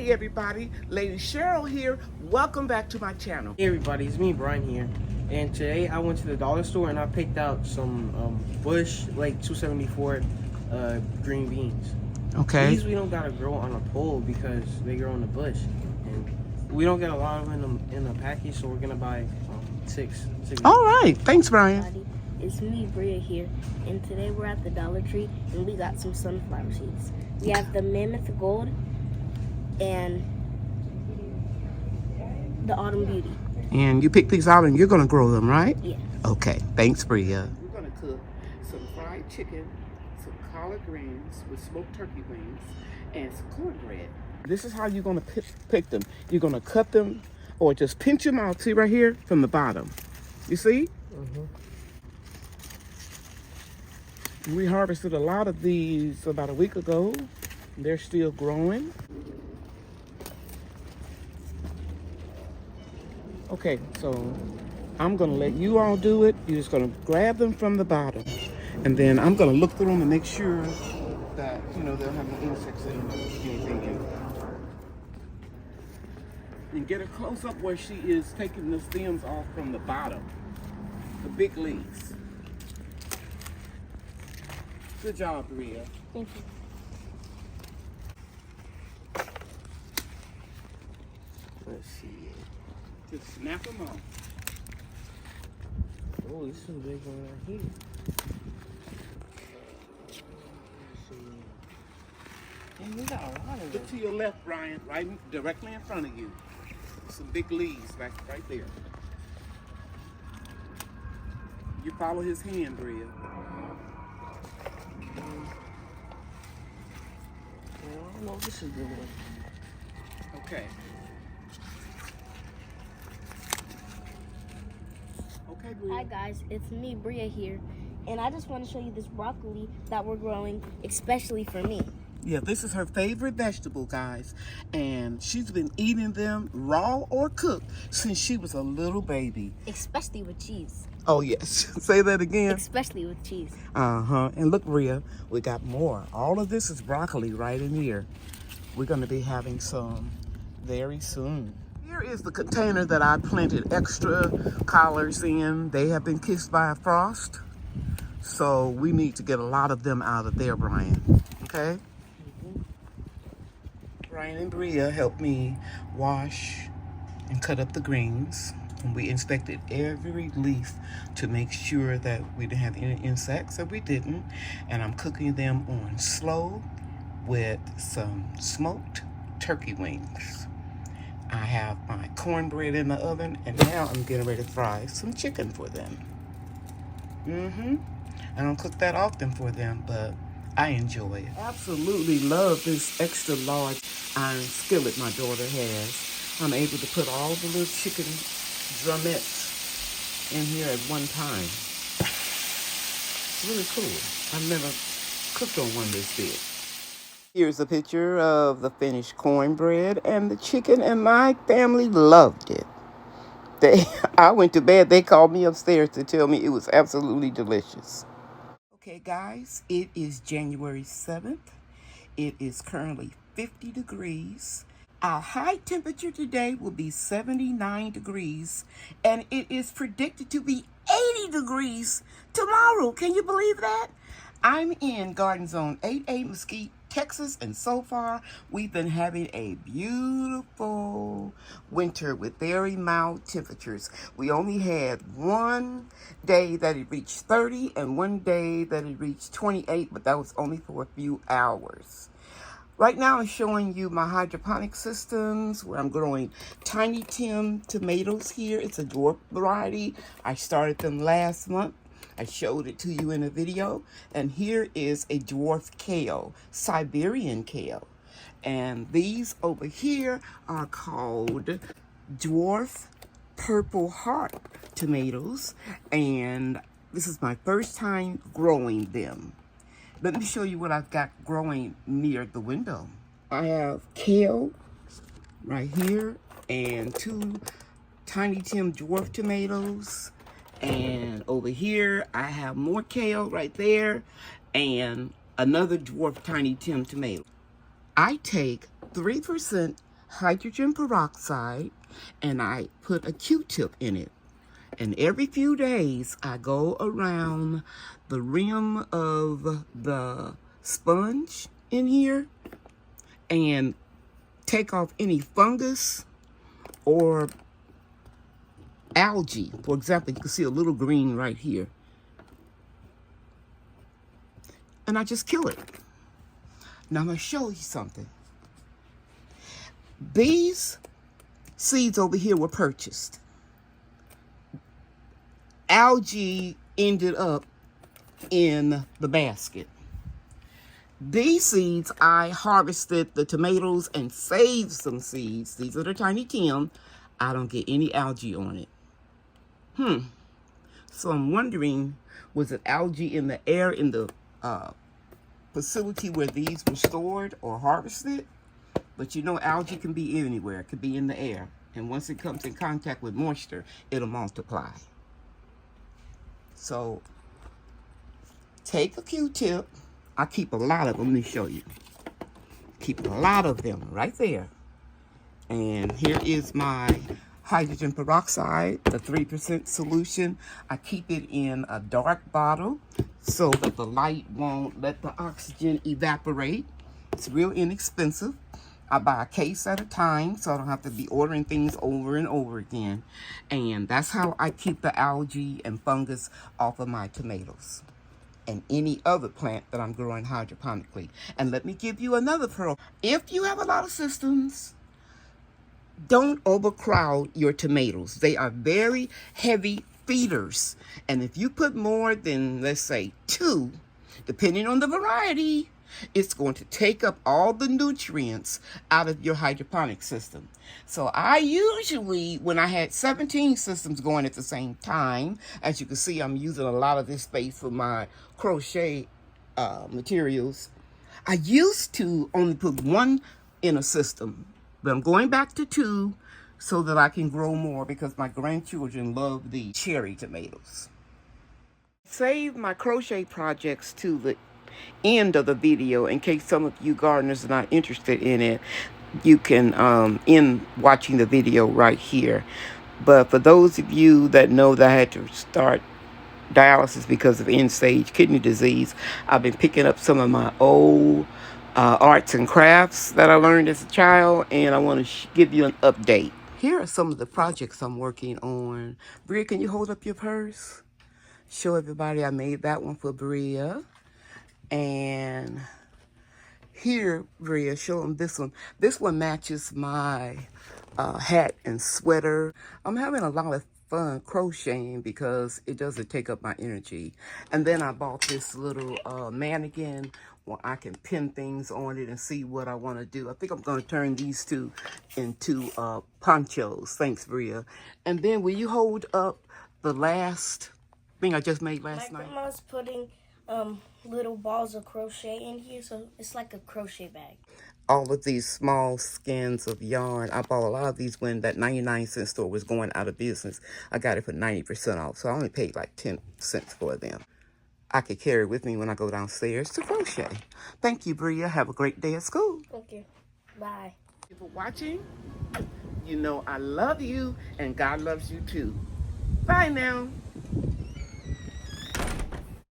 Hey everybody, Lady Cheryl here. Welcome back to my channel. Hey everybody, it's me, Brian here. And today I went to the dollar store and I picked out some Bush like 274 green beans. Okay. These we don't gotta grow on a pole because they grow in the bush. And we don't get a lot of them in a package, so we're gonna buy six. All right, thanks Brian. It's me, Bria here, and today we're at the Dollar Tree and we got some sunflower seeds. We have the Mammoth Gold and the Autumn Beauty. And you pick these out and you're gonna grow them, right? Yeah. Okay, thanks Bria. We're gonna cook some fried chicken, some collard greens with smoked turkey wings, and some cornbread. This is how you're gonna pick them. You're gonna cut them or just pinch them out, see right here, from the bottom. You see? Mm-hmm. We harvested a lot of these about a week ago. They're still growing. Okay, so I'm gonna let you all do it. You're just gonna grab them from the bottom. And then I'm gonna look through them and make sure that, you know, they'll have no insects in anything in. And get a close up where she is taking the stems off from the bottom. The big leaves. Good job, Bria. Thank you. Let's see. Just snap them off. Oh, this is a big one right here. And we got a lot of Look them. to your left, Brian, right directly in front of you. Some big leaves right there. You follow his hand, Bria. I don't know if this is a good one. Okay. Okay, Bria. Hi guys, it's me, Bria here, and I just want to show you this broccoli that we're growing, especially for me. Yeah, this is her favorite vegetable, guys. And she's been eating them raw or cooked since she was a little baby. Especially with cheese. Oh, yes. Say that again. Especially with cheese. Uh-huh. And look, Bria, we got more. All of this is broccoli right in here. We're going to be having some very soon. Here is the container that I planted extra collards in. They have been kissed by a frost. So we need to get a lot of them out of there, Brian. Okay? Brian and Bria helped me wash and cut up the greens. And we inspected every leaf to make sure that we didn't have any insects, and we didn't. And I'm cooking them on slow with some smoked turkey wings. I have my cornbread in the oven, and now I'm getting ready to fry some chicken for them. I don't cook that often for them, but I enjoy it. Absolutely love this extra large iron skillet my daughter has. I'm able to put all the little chicken drumettes in here at one time. It's really cool. I've never cooked on one this big. Here's a picture of the finished cornbread and the chicken, and my family loved it. I went to bed, they called me upstairs to tell me it was absolutely delicious. Okay, guys, it is January 7th. It is currently 50 degrees. Our high temperature today will be 79 degrees, and it is predicted to be 80 degrees tomorrow. Can you believe that? I'm in Garden Zone 8A, Mesquite, Texas, and so far we've been having a beautiful winter with very mild temperatures. We only had one day that it reached 30 and one day that it reached 28, but that was only for a few hours. Right now I'm showing you my hydroponic systems where I'm growing Tiny Tim tomatoes here. It's a dwarf variety. I started them last month. I showed it to you in a video. And here is a dwarf kale, Siberian kale. And these over here are called dwarf purple heart tomatoes. And this is my first time growing them. Let me show you what I've got growing near the window. I have kale right here and two Tiny Tim dwarf tomatoes. And over here, I have more kale right there and another dwarf Tiny Tim tomato. I take 3% hydrogen peroxide and I put a Q-tip in it. And every few days, I go around the rim of the sponge in here and take off any fungus or algae. For example, you can see a little green right here. And I just kill it. Now I'm going to show you something. These seeds over here were purchased. Algae ended up in the basket. These seeds, I harvested the tomatoes and saved some seeds. These are the Tiny Tim. I don't get any algae on it. So I'm wondering, was it algae in the air in the facility where these were stored or harvested? But you know, algae can be anywhere. It could be in the air. And once it comes in contact with moisture, it'll multiply. So take a Q-tip. I keep a lot of them. Let me show you. Keep a lot of them right there. And here is my hydrogen peroxide, the 3% solution. I keep it in a dark bottle so that the light won't let the oxygen evaporate. It's real inexpensive. I buy a case at a time so I don't have to be ordering things over and over again. And that's how I keep the algae and fungus off of my tomatoes and any other plant that I'm growing hydroponically. And let me give you another pearl. If you have a lot of systems, don't overcrowd your tomatoes. They are very heavy feeders. And if you put more than, let's say, 2, depending on the variety, it's going to take up all the nutrients out of your hydroponic system. So I usually, when I had 17 systems going at the same time, as you can see, I'm using a lot of this space for my crochet materials. I used to only put 1 in a system, but I'm going back to 2 so that I can grow more because my grandchildren love the cherry tomatoes. Save my crochet projects to the end of the video in case some of you gardeners are not interested in it. You can end watching the video right here. But for those of you that know that I had to start dialysis because of end-stage kidney disease, I've been picking up some of my old arts and crafts that I learned as a child, and I want to give you an update. Here are some of the projects I'm working on. Bria, can you hold up your purse? Show everybody I made that one for Bria. And here, Bria, show them this one. This one matches my hat and sweater. I'm having a lot of fun crocheting because it doesn't take up my energy. And then I bought this little mannequin where I can pin things on it and see what I want to do. I think I'm going to turn these 2 into ponchos. Thanks, Bria. And then will you hold up the last thing I just made last night? My grandma's putting little balls of crochet in here, so it's like a crochet bag. All of these small skins of yarn. I bought a lot of these when that 99-cent store was going out of business. I got it for 90% off, so I only paid like 10 cents for them. I could carry it with me when I go downstairs to crochet. Thank you, Bria. Have a great day at school. Thank you. Bye. Thank you for watching. You know I love you, and God loves you too. Bye now.